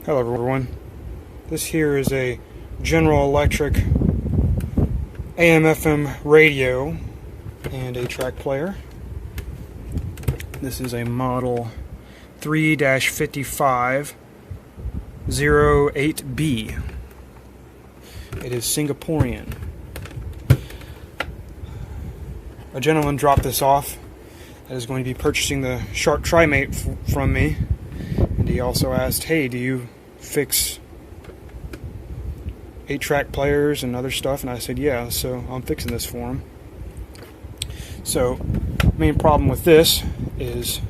Hello everyone. This here is a General Electric AM/FM radio and a track player. This is a model 3-5508B. It is Singaporean. A gentleman dropped this off that is going to be purchasing the Shark Tri-Mate from me. And he also asked, hey, do you fix 8-track players and other stuff? And I said, yeah, so I'm fixing this for him. So, main problem with this is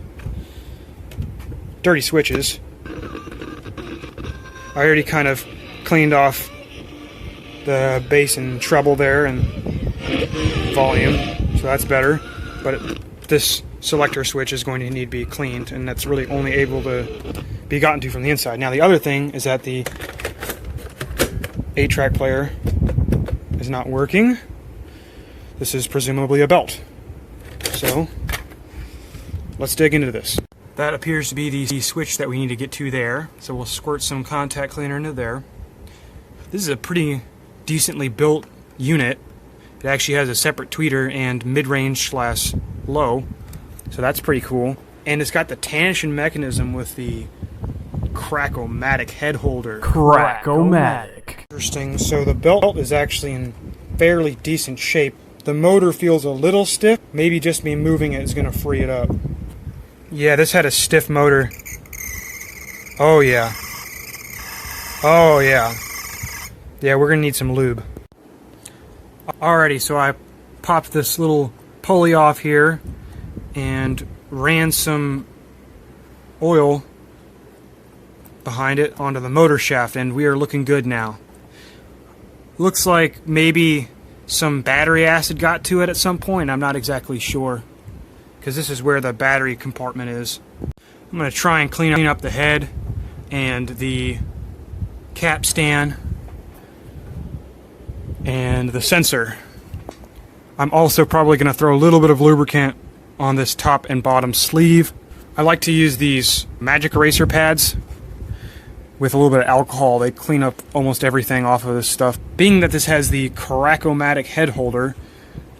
dirty switches. I already kind of cleaned off the bass and treble there and volume, so that's better. But this selector switch is going to need to be cleaned, and that's really only able to be gotten to from the inside. Now the other thing is that the 8-track player is not working. This is presumably a belt. So let's dig into this. That appears to be the switch that we need to get to there. So we'll squirt some contact cleaner into there. This is a pretty decently built unit. It actually has a separate tweeter and mid-range/low. So that's pretty cool. And it's got the Tanashin mechanism with the CRACK-O-MATIC head holder. CRACK-O-MATIC. Interesting. So the belt is actually in fairly decent shape. The motor feels a little stiff. Maybe just me moving it is going to free it up. Yeah, this had a stiff motor. Oh yeah. Oh yeah. Yeah, we're going to need some lube. Alrighty, so I popped this little pulley off here and ran some oil behind it onto the motor shaft, and we are looking good now. Looks like maybe some battery acid got to it at some point. I'm not exactly sure, because this is where the battery compartment is. I'm going to try and clean up the head and the cap stand and the sensor. I'm also probably going to throw a little bit of lubricant on this top and bottom sleeve. I like to use these magic eraser pads with a little bit of alcohol. They clean up almost everything off of this stuff. Being that this has the CRACK-O-MATIC head holder,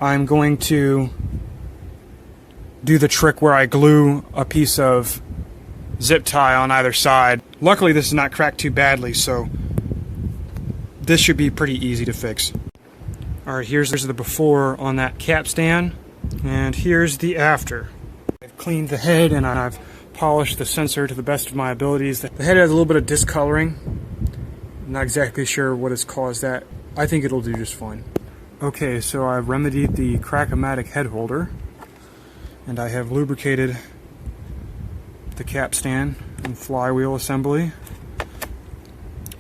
I'm going to do the trick where I glue a piece of zip tie on either side. Luckily this is not cracked too badly, so this should be pretty easy to fix. Alright, here's the before on that cap stand, and here's the after. I've cleaned the head and I've polished the sensor to the best of my abilities. The head has a little bit of discoloring. I'm not exactly sure what has caused that. I think it'll do just fine. Okay, so I've remedied the CRACK-O-MATIC head holder, and I have lubricated the cap stand and flywheel assembly.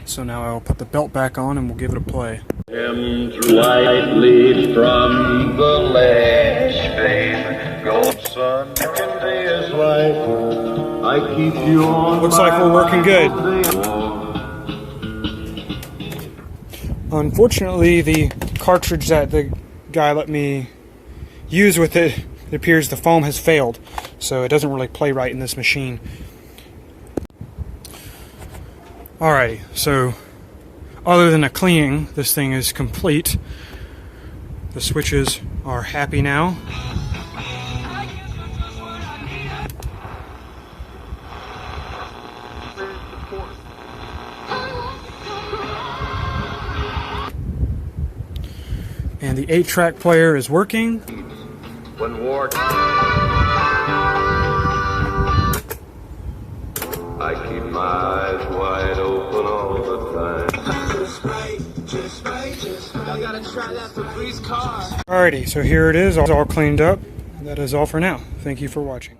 So now I'll put the belt back on and we'll give it a play. Lightly from the ledge, babe. Go, son. Second day is light. I keep you on. Looks like we're working good. Unfortunately, the cartridge that the guy let me use with it, it appears the foam has failed, so it doesn't really play right in this machine. Alrighty, so other than a cleaning, this thing is complete. The switches are happy now. And the 8-track player is working. When war, I keep my eyes wide open all the time. Just right. I gotta try that for Bree's car. Alrighty, so here it is, all cleaned up. That is all for now. Thank you for watching.